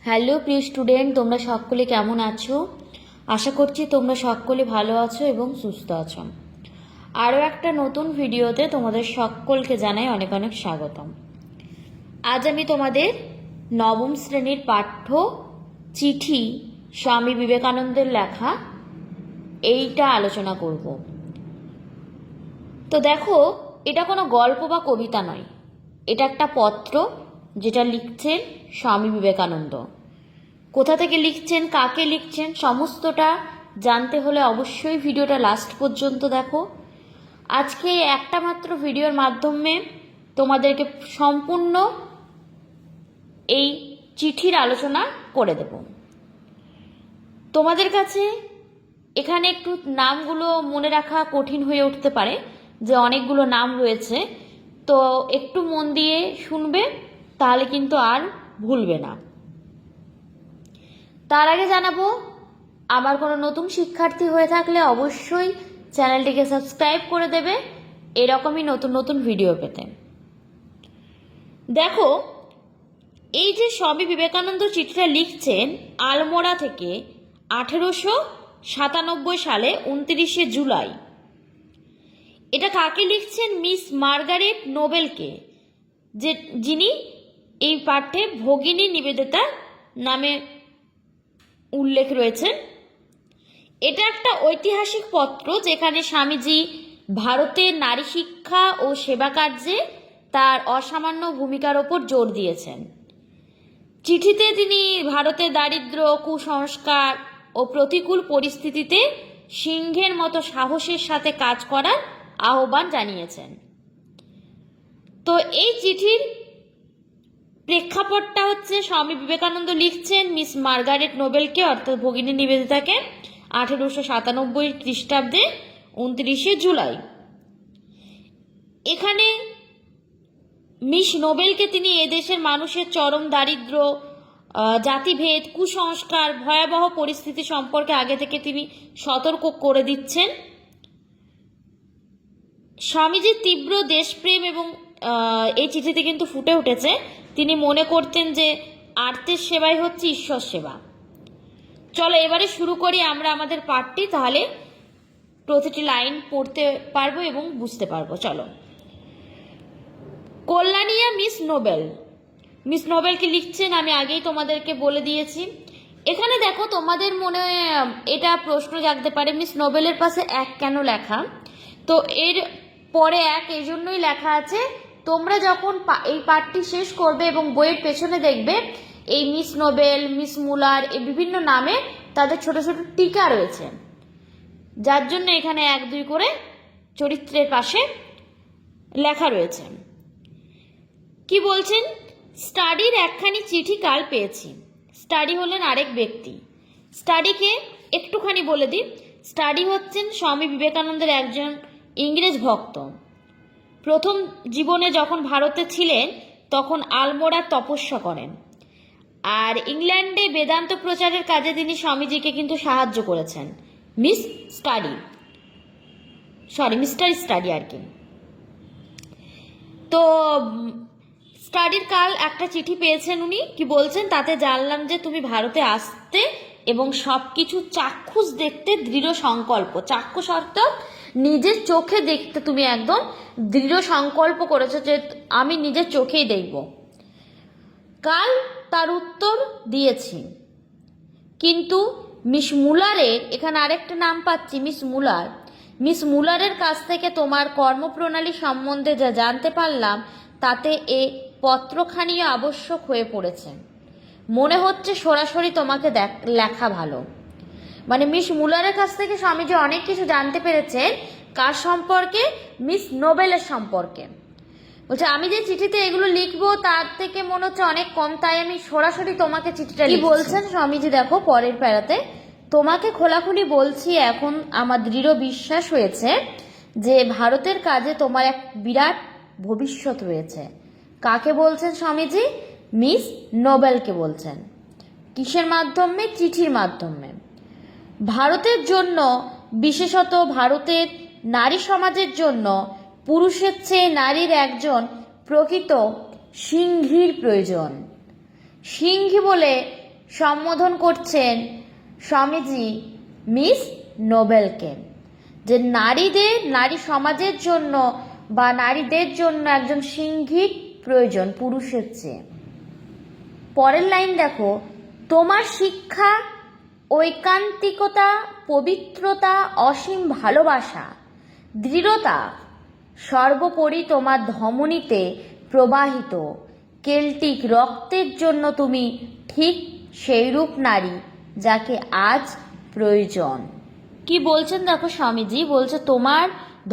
Hello প্রিয় student, তোমরা সকলে কেমন আছো? আশা করছি তোমরা সকলে ভালো আছো এবং সুস্থ আছো। আরও একটা নতুন ভিডিওতে তোমাদের সকলকে জানাই অনেক অনেক স্বাগতম। আজ আমি তোমাদের নবম শ্রেণীর পাঠ্য চিঠি স্বামী বিবেকানন্দের লেখা এইটা আলোচনা করব। তো দেখো, এটা কোনো গল্প বা কবিতা নয়, এটা একটা পত্র যেটা লিখছেন স্বামী বিবেকানন্দ। কোথা থেকে লিখছেন, কাকে লিখছেন, সমস্তটা জানতে হলে অবশ্যই ভিডিওটা লাস্ট পর্যন্ত দেখো। আজকে একটা মাত্র ভিডিওর মাধ্যমে তোমাদেরকে সম্পূর্ণ এই চিঠির আলোচনা করে দেব। তোমাদের কাছে এখানে একটু নামগুলো মনে রাখা কঠিন হয়ে উঠতে পারে, যে অনেকগুলো নাম রয়েছে, তো একটু মন দিয়ে শুনবে, তাহলে কিন্তু আর ভুলবে না। তার আগে জানাবো, আমার কোনো নতুন শিক্ষার্থী হয়ে থাকলে অবশ্যই চ্যানেলটিকে সাবস্ক্রাইব করে দেবে এরকমই নতুন নতুন ভিডিও পেতে। দেখো, এই যে স্বামী বিবেকানন্দ চিঠিটা লিখছেন আলমোড়া থেকে 1897 সালে 29শে জুলাই। এটা কাকে লিখছেন? মিস মার্গারেট নোবেলকে, যিনি এই পাঠ্যে ভগিনী নিবেদিতা নামে উল্লেখ রয়েছেন। এটা একটা ঐতিহাসিক পত্র যেখানে স্বামীজি ভারতের নারী শিক্ষা ও সেবা কার্যে তার অসামান্য ভূমিকার ওপর জোর দিয়েছেন। চিঠিতে তিনি ভারতের দারিদ্র, কুসংস্কার ও প্রতিকূল পরিস্থিতিতে সিংহের মতো সাহসের সাথে কাজ করার আহ্বান জানিয়েছেন। তো এই চিঠির প্রেক্ষাপটটা হচ্ছে, স্বামী বিবেকানন্দ লিখছেন মিস মার্গারেট নোবেলকে, অর্থাৎ ভগিনী নিবেদিতাকে, 1897 খ্রিস্টাব্দে 29শে জুলাই। এখানে মিস নোবেলকে তিনি এদেশের মানুষের চরম দারিদ্র, জাতিভেদ, কুসংস্কার, ভয়াবহ পরিস্থিতি সম্পর্কে আগে থেকে তিনি সতর্ক করে দিচ্ছেন। স্বামীজির তীব্র দেশপ্রেম এবং এই চিঠিতে কিন্তু ফুটে উঠেছে। তিনি মনে করতেন যে আর্তের সেবাই হচ্ছে ঈশ্বর সেবা। চলো এবারে শুরু করি আমরা আমাদের পাঠটি, তাহলে প্রতিটি লাইন পড়তে পারবো এবং বুঝতে পারবো। চলো। কল্যাণিয়া মিস নোবেল। মিস নোবেলকে লিখছেন, আমি আগেই তোমাদেরকে বলে দিয়েছি। এখানে দেখো, তোমাদের মনে এটা প্রশ্ন জাগতে পারে, মিস নোবেলের পাশে এক কেন লেখা? তো এর পরে এক এই জন্যই লেখা আছে, তোমরা যখন এই পাঠটি শেষ করবে এবং বইয়ের পেছনে দেখবে এই মিস নোবেল, মিস মুলার, এই বিভিন্ন নামে তাদের ছোট ছোট টিকা রয়েছে, যার জন্য এখানে 1-2 করে চরিত্রের পাশে লেখা রয়েছে। কি বলছেন? স্টাডির একখানি চিঠি কাল পেয়েছি। স্টাডি হলেন আরেক ব্যক্তি। স্টাডিকে একটুখানি বলে দিই, স্টাডি হচ্ছেন স্বামী বিবেকানন্দের একজন ইংরেজ ভক্ত। প্রথম জীবনে যখন ভারতে ছিলেন তখন আলমোড়া তপস্যা করেন, আর ইংল্যান্ডে বেদান্ত প্রচারের কাজে তিনি স্বামীজিকে কিন্তু সাহায্য করেছেন। মিস্টার স্টাডি আর কি। তো স্টাডির কাল একটা চিঠি পেয়েছেন উনি। কি বলছেন? তাতে জানলাম যে তুমি ভারতে আসতে এবং সব কিছু চাক্ষুষ দেখতে দৃঢ় সংকল্প। চাক্ষুষ অর্থাৎ নিজের চোখে দেখতে তুমি একদম দৃঢ় সংকল্প করেছো যে আমি নিজের চোখেই দেখব। কাল তার উত্তর দিয়েছি, কিন্তু মিস মুলারের, এখানে আরেকটা নাম পাচ্ছি, মিস মুলারের কাছ থেকে তোমার কর্মপ্রণালী সম্বন্ধে যা জানতে পারলাম তাতে এ পত্রখানিও আবশ্যক হয়ে পড়েছে। মনে হচ্ছে সরাসরি তোমাকে লেখা ভালো। মানে মিস মুলারের কাছ থেকে স্বামীজি অনেক কিছু জানতে পেরেছেন। কার সম্পর্কে? মিস নোবেলের সম্পর্কে। বলছে আমি যে চিঠিতে এগুলো লিখবো তার থেকে মনে হচ্ছে অনেক কম, তাই আমি সরাসরি তোমাকে চিঠিটা লিখছি। বলছেন স্বামীজি? দেখো পরের প্যারাতে, তোমাকে খোলাখুলি বলছি, এখন আমার দৃঢ় বিশ্বাস হয়েছে যে ভারতের কাজে তোমার এক বিরাট ভবিষ্যৎ রয়েছে। কাকে বলছেন স্বামীজি? মিস নোবেলকে বলছেন। কিসের মাধ্যমে? চিঠির মাধ্যমে। ভারতের জন্য, বিশেষত ভারতের নারী সমাজের জন্য পুরুষের চেয়ে নারীর একজন প্রকৃত সিংহীর প্রয়োজন। সিংহী বলে সম্বোধন করছেন স্বামীজি মিস নোবেলকে, যে নারী সমাজের জন্য বা নারীদের জন্য একজন সিংহিক প্রয়োজন পুরুষের চেয়ে। পরের লাইন দেখো, তোমার শিক্ষা, ঐকান্তিকতা, পবিত্রতা, অসীম ভালোবাসা, দৃঢ়তা, সর্বোপরি তোমার ধমনীতে প্রবাহিত কেল্টিক রক্তের জন্য তুমি ঠিক সেইরূপ নারী যাকে আজ প্রয়োজন। কি বলছেন দেখো স্বামীজি, বলছে তোমার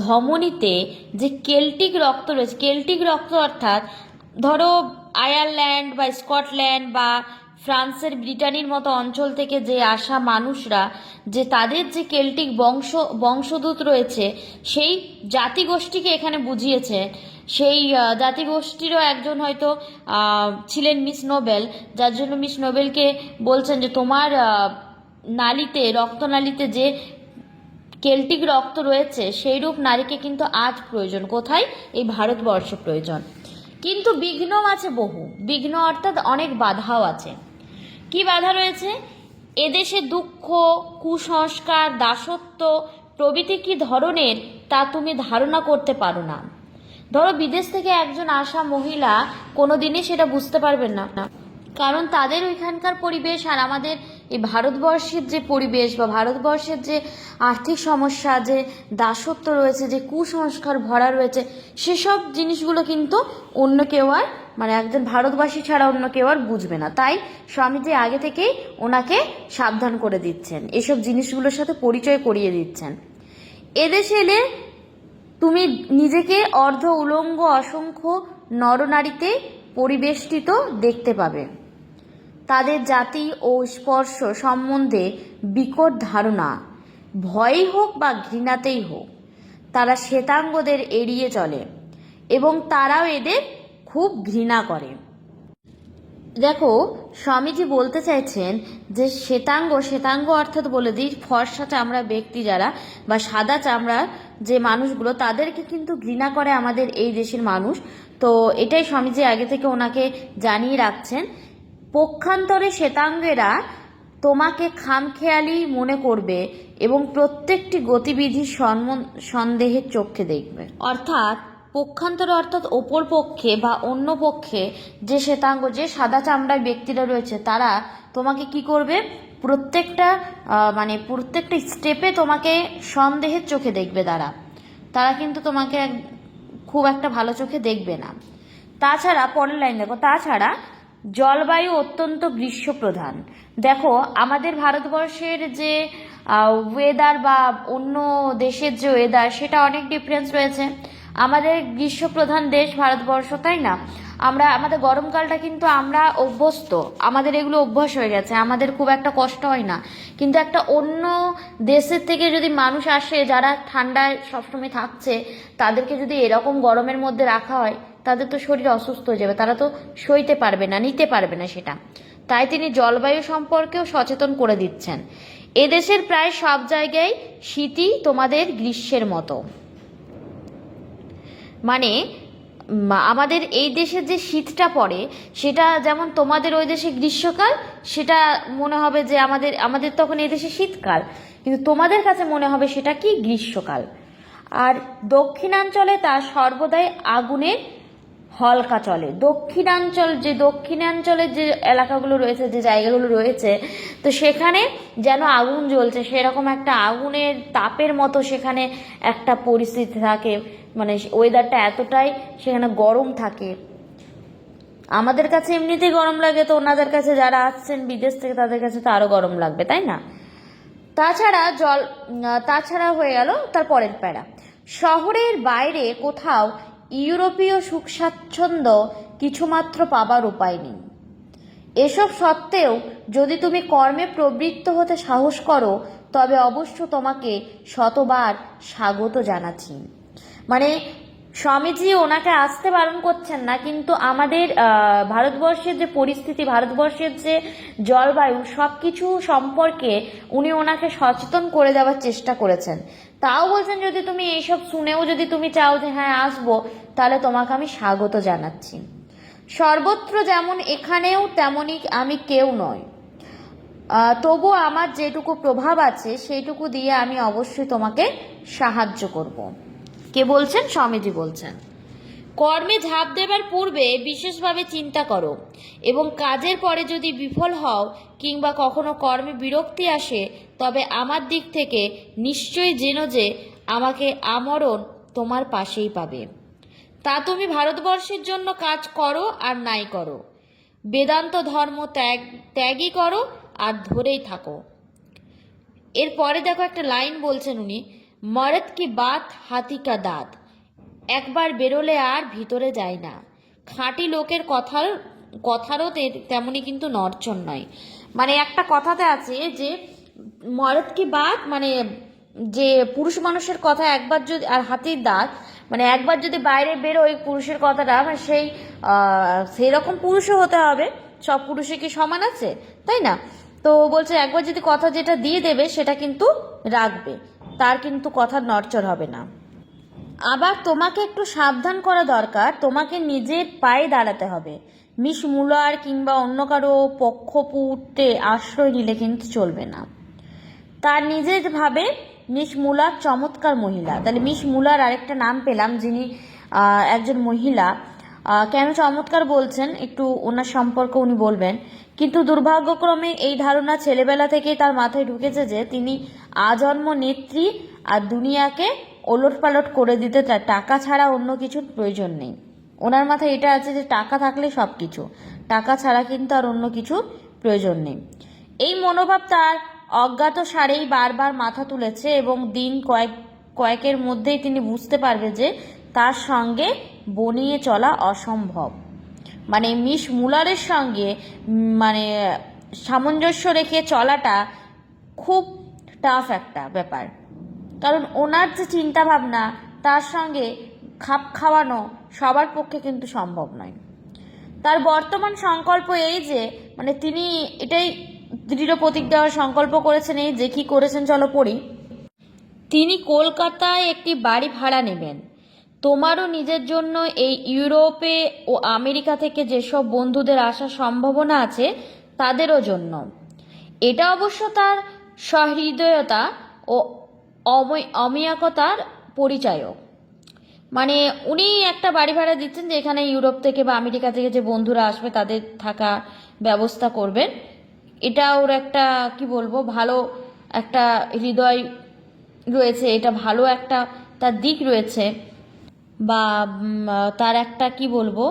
ধমনীতে যে কেল্টিক রক্ত রয়েছে, কেল্টিক রক্ত অর্থাৎ ধরো আয়ারল্যান্ড বা স্কটল্যান্ড বা ফ্রান্সের ব্রিটানির মতো অঞ্চল থেকে যে আসা মানুষরা, যে তাদের যে কেল্টিক বংশদূত রয়েছে, সেই জাতিগোষ্ঠীকে এখানে বুঝিয়েছে। সেই জাতিগোষ্ঠীরও একজন হয়তো ছিলেন মিস নোবেল, যার জন্য মিস নোবেলকে বলছেন যে তোমার নালীতে, রক্তনালীতে যে কেল্টিক রক্ত রয়েছে সেইরূপ নারীকে কিন্তু আজ প্রয়োজন। কোথায়? এই ভারতবর্ষে প্রয়োজন। কিন্তু বিঘ্নও আছে বহু, বিঘ্ন অর্থাৎ অনেক বাধাও আছে। কি বাধা রয়েছে? এদেশে দুঃখ, কুসংস্কার, দাসত্ব প্রভৃতি কি ধরনের তা তুমি ধারণা করতে পারো না। ধরো বিদেশ থেকে একজন আসা মহিলা কোনোদিনই সেটা বুঝতে পারবেন না, কারণ তাদের ওইখানকার পরিবেশ আর আমাদের এই ভারতবর্ষের যে পরিবেশ বা ভারতবর্ষের যে আর্থিক সমস্যা, যে দাসত্ব রয়েছে, যে কুসংস্কার ভরা রয়েছে, সেসব জিনিসগুলো কিন্তু অন্য কেউ আর, মানে একজন ভারতবাসী ছাড়া অন্য কেউ আর বুঝবে না। তাই স্বামীজি আগে থেকেই ওনাকে সাবধান করে দিচ্ছেন, এসব জিনিসগুলোর সাথে পরিচয় করিয়ে দিচ্ছেন। এদেশে এলে তুমি নিজেকে অর্ধ উলঙ্গ অসংখ্য নরনারীতে পরিবেষ্টিত দেখতে পাবে। তাদের জাতি ও স্পর্শ সম্বন্ধে বিকট ধারণা, ভয়ই হোক বা ঘৃণাতেই হোক, তারা শ্বেতাঙ্গদের এড়িয়ে চলে এবং তারাও এদের খুব ঘৃণা করে। দেখো স্বামীজি বলতে চাইছেন যে শ্বেতাঙ্গ অর্থাৎ বলে দিই ফর্সা চামড়া ব্যক্তি যারা বা সাদা চামড়া যে মানুষগুলো, তাদেরকে কিন্তু ঘৃণা করে আমাদের এই দেশের মানুষ। তো এটাই স্বামীজি আগে থেকে ওনাকে জানিয়ে রাখছেন। পক্ষান্তরে শ্বেতাঙ্গেরা তোমাকে খামখেয়ালি মনে করবে এবং প্রত্যেকটি গতিবিধি সন্দেহের চোখে দেখবে। অর্থাৎ পক্ষান্তরে অর্থাৎ ওপর পক্ষে বা অন্য পক্ষে যে শ্বেতাঙ্গ, যে সাদা চামড়ার ব্যক্তিরা রয়েছে, তারা তোমাকে কি করবে? প্রত্যেকটা স্টেপে তোমাকে সন্দেহের চোখে দেখবে। তারা কিন্তু তোমাকে খুব একটা ভালো চোখে দেখবে না। তাছাড়া পরের লাইন দেখো, তাছাড়া জলবায়ু অত্যন্ত গ্রীষ্মপ্রধান। দেখো আমাদের ভারতবর্ষের যে ওয়েদার বা অন্য দেশের যে ওয়েদার, সেটা অনেক ডিফারেন্স রয়েছে। আমাদের গ্রীষ্মপ্রধান দেশ ভারতবর্ষ, তাই না? আমাদের গরমকালটা কিন্তু আমরা অভ্যস্ত, আমাদের এগুলো অভ্যাস হয়ে গেছে, আমাদের খুব একটা কষ্ট হয় না। কিন্তু একটা অন্য দেশের থেকে যদি মানুষ আসে যারা ঠান্ডায় সবসময় থাকছে, তাদেরকে যদি এরকম গরমের মধ্যে রাখা হয়, তাদের তো শরীর অসুস্থ হয়ে যাবে, তারা তো সইতে পারবে না, নিতে পারবে না সেটা। তাই তিনি জলবায়ু সম্পর্কেও সচেতন করে দিচ্ছেন। এদেশের প্রায় সব জায়গায় শীতই তোমাদের গ্রীষ্মের মতো। মানে আমাদের এই দেশের যে শীতটা পড়ে, সেটা যেমন তোমাদের ওই দেশে গ্রীষ্মকাল, সেটা মনে হবে যে আমাদের তখন এই দেশে শীতকাল, কিন্তু তোমাদের কাছে মনে হবে সেটা কি গ্রীষ্মকাল। আর দক্ষিণাঞ্চলে তা সর্বদাই আগুনের হলকা চলে। দক্ষিণাঞ্চলের যে এলাকাগুলো রয়েছে, যে জায়গাগুলো রয়েছে, তো সেখানে যেন আগুন জ্বলছে, সেরকম একটা আগুনের তাপের মতো সেখানে একটা পরিস্থিতি থাকে। মানে ওয়েদারটা এতটাই সেখানে গরম থাকে। আমাদের কাছে এমনিতেই গরম লাগে, তো ওনাদের কাছে যারা আসছেন বিদেশ থেকে, তাদের কাছে তো আরো গরম লাগবে, তাই না? তাছাড়া হয়ে গেল তার পরের প্যারা, শহরের বাইরে কোথাও ইউরোপীয় সুখ স্বাচ্ছন্দ্য কিছুমাত্র পাবার উপায় নেই। এসব সত্ত্বেও যদি তুমি কর্মে প্রবৃত্ত হতে সাহস করো, তবে অবশ্য তোমাকে শতবার স্বাগত জানাচ্ছি। মানে স্বামীজি ওনাকে আসতে বারণ করছেন না, কিন্তু আমাদের ভারতবর্ষের যে পরিস্থিতি, ভারতবর্ষের যে জলবায়ু, সব কিছু সম্পর্কে উনি ওনাকে সচেতন করে দেওয়ার চেষ্টা করেছেন। তাও বলছেন যদি তুমি এইসব শুনেও যদি তুমি চাও যে হ্যাঁ আসবো, তাহলে তোমাকে আমি স্বাগত জানাচ্ছি। সর্বত্র যেমন এখানেও তেমনই আমি কেউ নয়। তবু আমার যেটুকু প্রভাব আছে সেইটুকু দিয়ে আমি অবশ্যই তোমাকে সাহায্য করব। কে বলছেন? স্বামীজি বলছেন। কর্মে ঝাঁপ দেবার পূর্বে বিশেষভাবে চিন্তা করো এবং কাজের পরে যদি বিফল হও কিংবা কখনো কর্মে বিরক্তি আসে তবে আমার দিক থেকে নিশ্চয়ই জেনো যে আমাকে আমরণ তোমার পাশেই পাবে। তা তুমি ভারতবর্ষের জন্য কাজ করো আর নাই করো, বেদান্ত ধর্ম ত্যাগই করো আর ধরেই থাকো। এরপরে দেখো একটা লাইন বলছেন উনি, মরদ কি বাত হাতি কা দাঁত, একবার বেরোলে আর ভিতরে যায় না। খাঁটি লোকের কথারও তেমনি কিন্তু নড়চড় নয়। মানে একটা কথাতে আছে যে মরদ কি বাত, মানে যে পুরুষ মানুষের কথা একবার যদি, আর হাতির দাঁত মানে একবার যদি বাইরে বেরোয় পুরুষের কথাটা, মানে সেই রকম পুরুষও হতে হবে। সব পুরুষে কি সমান আছে? তাই না? তো বলছে একবার যদি কথা যেটা দিয়ে দেবে সেটা কিন্তু রাখবে, তার কিন্তু কথার নড়চড় হবে না। আবার তোমাকে একটু সাবধান করা দরকার, তোমাকে নিজের পায়ে দাঁড়াতে হবে। মিস মুলার কিংবা অন্য কারো পক্ষপুটে আশ্রয় নিলে কিন্তু চলবে না। তার নিজের ভাবে মিস মুলার চমৎকার মহিলা। তাহলে মিস মুলার আরেকটা নাম পেলাম, যিনি একজন মহিলা। কেন চমৎকার বলছেন একটু ওনার সম্পর্কে উনি বলবেন। কিন্তু দুর্ভাগ্যক্রমে এই ধারণা ছেলেবেলা থেকেই তার মাথায় ঢুকেছে যে তিনি আজন্ম নেত্রী আর দুনিয়াকে ওলটপালট করে দিতে তার টাকা ছাড়া অন্য কিছুর প্রয়োজন নেই। ওনার মাথায় এটা আছে যে টাকা থাকলে সব কিছু, টাকা ছাড়া কিন্তু আর অন্য কিছু প্রয়োজন নেই। এই মনোভাব তার অজ্ঞাত সারেই বারবার মাথা তুলেছে এবং দিন কয়েকের মধ্যেই তিনি বুঝতে পারবে যে তার সঙ্গে বনিয়ে চলা অসম্ভব। মানে মিস মুলারের সঙ্গে মানে সামঞ্জস্য রেখে চলাটা খুব টাফ একটা ব্যাপার, কারণ ওনার যে চিন্তা ভাবনা তার সঙ্গে খাপ খাওয়ানো সবার পক্ষে কিন্তু সম্ভব নয়। তার বর্তমান সংকল্প এই যে, মানে তিনি এটাই দৃঢ় প্রতিজ্ঞা দেওয়ার সংকল্প করেছেন, এই যে কি করেছেন চলো পড়ি। তিনি কলকাতায় একটি বাড়ি ভাড়া নেবেন। তোমারও নিজের জন্য এই ইউরোপে ও আমেরিকা থেকে যেসব বন্ধুদের আসার সম্ভাবনা আছে তাদেরও জন্য। এটা অবশ্য তার সহৃদয়তা ও অমিয়াকতার পরিচায়ক। মানে উনি একটা বাড়ি ভাড়া দিচ্ছেন যে এখানে ইউরোপ থেকে বা আমেরিকা থেকে যে বন্ধুরা আসবে তাদের থাকা ব্যবস্থা করবেন। এটা ওর একটা কি বলবো ভালো একটা হৃদয় রয়েছে, এটা ভালো একটা তার দিক রয়েছে, বা তার একটা কি বলবো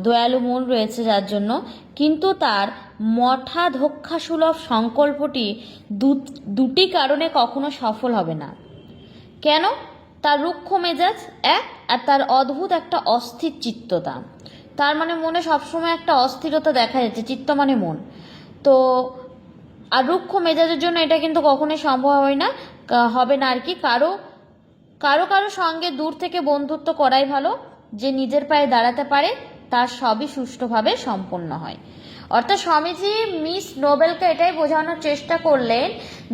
দয়ালু মন রয়েছে যার জন্য। কিন্তু তার মঠাধ্যক্ষা সুলভ সংকল্পটি দুটি কারণে কখনো সফল হবে না। কেন? তার রুক্ষ মেজাজ এক, আর তার অদ্ভুত একটা অস্থির চিত্ততা। তার মানে মনে সবসময় একটা অস্থিরতা দেখা যাচ্ছে, চিত্ত মানে মন। তো আর রুক্ষ মেজাজের জন্য এটা কিন্তু কখনোই সম্ভব হবে না আর কি। কারো কারো কারো সঙ্গে দূর থেকে বন্ধুত্ব করাই ভালো। যে নিজের পায়ে দাঁড়াতে পারে তার সবই সুষ্ঠুভাবে সম্পন্ন হয়। অর্থাৎ স্বামীজি মিস নোবেলকে এটাই বোঝানোর চেষ্টা করলেন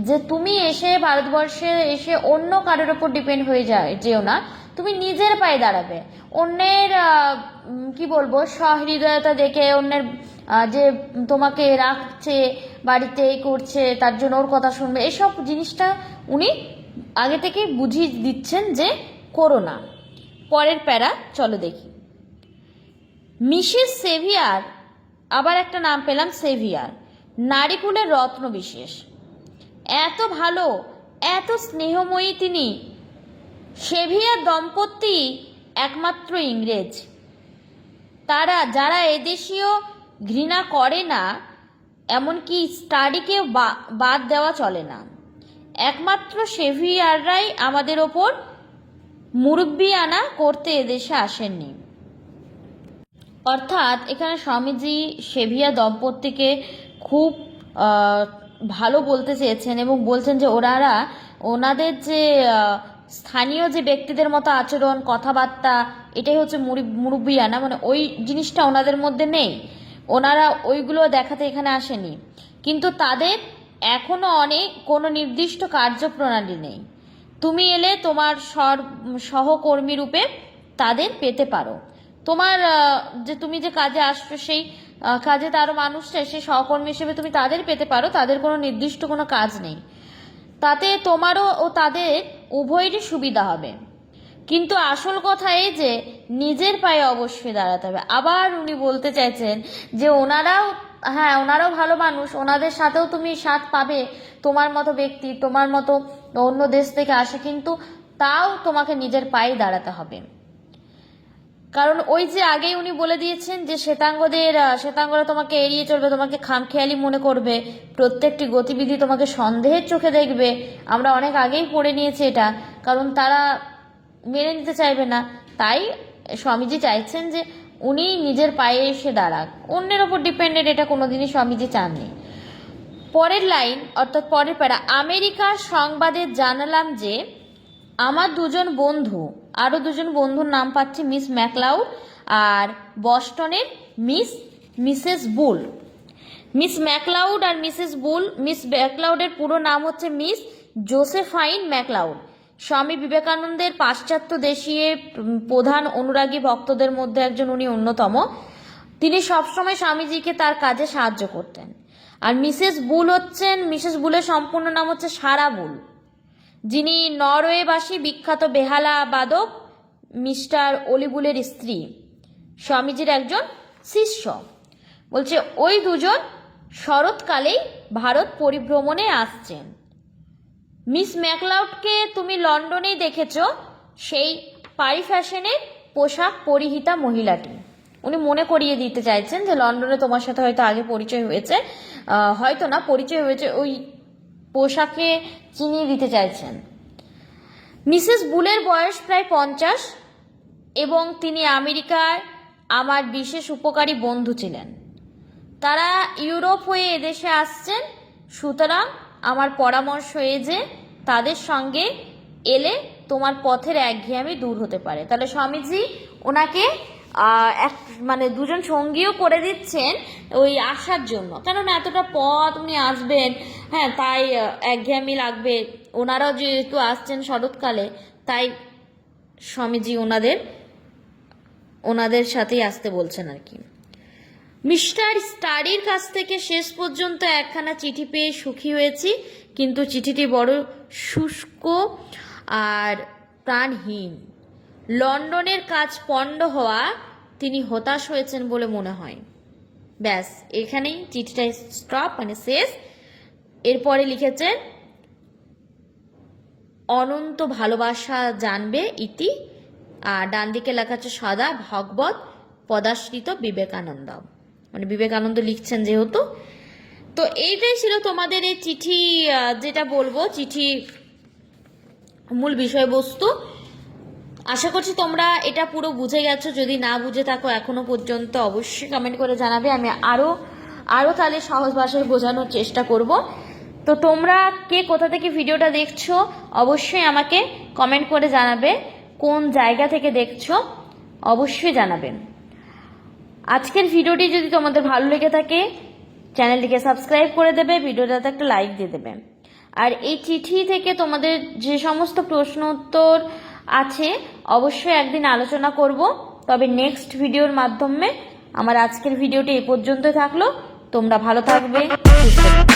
যে তুমি এসে ভারতবর্ষে এসে অন্য কারোর ওপর ডিপেন্ড হয়ে যেও না, তুমি নিজের পায়ে দাঁড়াবে। অন্যের কি বলবো সহৃদয়তা দেখে, অন্যের যে তোমাকে রাখছে বাড়িতে এই করছে তার জন্য ওর কথা শুনবে, এসব জিনিসটা উনি আগে থেকে বুঝিয়ে দিচ্ছেন যে করো না। পরের প্যারা চলো দেখি। মিসেস সেভিয়ার, আবার একটা নাম পেলাম সেভিয়ার, নারীকুলের রত্ন বিশেষ। এত ভালো, এত স্নেহময়ী তিনি। সেভিয়ার দম্পতি একমাত্র ইংরেজ। যারা এদেশীয় ঘৃণা করে না, এমনকি স্টাডিকেও বাদ দেওয়া চলে না। একমাত্র সেভিয়াররাই আমাদের ওপর মুরব্বিয়ানা করতে এদেশে আসেননি। অর্থাৎ এখানে স্বামীজি সেভিয়া দম্পতিকে খুব ভালো বলতে চেয়েছেন এবং বলছেন যে ওনাদের যে স্থানীয় যে ব্যক্তিদের মতো আচরণ কথাবার্তা, এটাই হচ্ছে মুরব্বিয়ানা, মানে ওই জিনিসটা ওনাদের মধ্যে নেই। ওনারা ওইগুলো দেখাতে এখানে আসেনি। কিন্তু তাদের এখনো কোনো নির্দিষ্ট কার্যপ্রণালী নেই। তুমি এলে তোমার সহকর্মী রূপে তাদের পেতে পারো। তোমার তুমি যে কাজে আসছো সেই কাজে তারও মানুষটা এসে সহকর্মী হিসেবে তুমি তাদের পেতে পারো, তাদের কোনো নির্দিষ্ট কোনো কাজ নেই, তাতে তোমারও ও তাদের উভয়েরই সুবিধা হবে। কিন্তু আসল কথা এই যে নিজের পায়ে অবশ্যই দাঁড়াতে হবে। আবার উনি বলতে চাইছেন যে ওনারাও ভালো মানুষ, ওনাদের সাথেও তুমি সাথ পাবে, তোমার মতো ব্যক্তি, তোমার মতো অন্য দেশ থেকে আসে, কিন্তু তাও তোমাকে নিজের পায়ে দাঁড়াতে হবে। কারণ ওই যে আগেই উনি বলে দিয়েছেন যে শ্বেতাঙ্গরা তোমাকে এড়িয়ে চলবে, তোমাকে খামখেয়ালি মনে করবে, প্রত্যেকটি গতিবিধি তোমাকে সন্দেহের চোখে দেখবে। আমরা অনেক আগেই পড়ে নিয়েছি এটা, কারণ তারা মেনে নিতে চাইবে না। তাই স্বামীজি চাইছেন যে উনি নিজের পায়ে এসে দাঁড়াক, অন্যের ওপর ডিপেন্ডেন্ট এটা কোনোদিনই স্বামীজি চাননি। পরের লাইন অর্থাৎ পরের প্যারা, আমেরিকার সংবাদে জানালাম যে আমার আরও দুজন বন্ধুর নাম পাচ্ছি, মিস ম্যাকলাউড আর বস্টনের মিসেস বুল। মিস ম্যাকলাউড আর মিসেস বুল, মিস ম্যাকলাউডের পুরো নাম হচ্ছে মিস জোসেফাইন ম্যাকলাউড। স্বামী বিবেকানন্দের পাশ্চাত্য দেশীয় প্রধান অনুরাগী ভক্তদের মধ্যে একজন উনি অন্যতম। তিনি সবসময় স্বামীজিকে তার কাজে সাহায্য করতেন। আর মিসেস বুলের সম্পূর্ণ নাম হচ্ছে সারা বুল, যিনি নরওয়েবাসী বিখ্যাত বেহালা বাদক মিস্টার অলিবুলের স্ত্রী, স্বামীজির একজন শিষ্য। বলছে ওই দুজন শরৎকালেই ভারত পরিভ্রমণে আসছেন। মিস ম্যাকলাউডকে তুমি লন্ডনেই দেখেছ, সেই পারি ফ্যাশনের পোশাক পরিহিতা মহিলাটি। উনি মনে করিয়ে দিতে চাইছেন যে লন্ডনে তোমার সাথে হয়তো আগে পরিচয় হয়েছে, হয়তো না, পরিচয় হয়েছে, ওই পোশাকে চিনিয়ে দিতে চাইছেন। মিসেস বুলের বয়স প্রায় 50 এবং তিনি আমেরিকার আমার বিশেষ উপকারী বন্ধু ছিলেন। তারা ইউরোপ হয়ে এদেশে আসছেন, সুতরাং আমার পরামর্শ এই যে তাদের সঙ্গে এলে তোমার পথের একঘেয়েমি দূর হতে পারে। তাহলে স্বামীজি ওনাকে দুজন সঙ্গীও করে দিচ্ছেন ওই আসার জন্য, কেননা এতটা পথ উনি আসবেন, হ্যাঁ, তাই একঘেয়েমি লাগবে। ওনারাও যেহেতু আসছেন শরৎকালে, তাই স্বামীজি ওনাদের সাথেই আসতে বলছেন আর কি। মিস্টার স্টাডির কাছ থেকে শেষ পর্যন্ত একখানা চিঠি পেয়ে সুখী হয়েছি, কিন্তু চিঠিটি বড় শুষ্ক আর প্রাণহীন। লন্ডনের কাজ পণ্ড হওয়া তিনি হতাশ হয়েছেন বলে মনে হয়। ব্যাস, এখানেই চিঠিটা স্টপ, শেষ। এরপরে লিখেছেন অনন্ত ভালোবাসা জানবে ইতি, আর ডান দিকে লেখা আছে সদা ভগবত পদাশ্রিত বিবেকানন্দ, বিবেকানন্দ লিখছেন যেহেতু। তো এইটাই ছিল তোমাদের এই চিঠি, যেটা বলবো চিঠি মূল বিষয়বস্তু। আশা করছি তোমরা এটা পুরো বুঝে গেছো। যদি না বুঝে থাকো এখনো পর্যন্ত অবশ্যই কমেন্ট করে জানাবে, আমি আরো তাহলে সহজ ভাষায় বোঝানোর চেষ্টা করব। তো তোমরা কে কোথা থেকে ভিডিওটা দেখছো অবশ্যই আমাকে কমেন্ট করে জানাবে, কোন জায়গা থেকে দেখছো অবশ্যই জানাবেন। আজকের ভিডিওটি যদি তোমাদের ভালো লেগে থাকে চ্যানেলটিকে সাবস্ক্রাইব করে দেবে, ভিডিওটাতে একটা লাইক দিয়ে দেবে। আর এই চিঠি থেকে তোমাদের যে সমস্ত প্রশ্ন উত্তর আছে অবশ্যই একদিন আলোচনা করব, তবে নেক্সট ভিডিওর মাধ্যমে। আমার আজকের ভিডিওটি এই পর্যন্ত থাকলো। তোমরা ভালো থাকবে, সুস্থ থাকবে।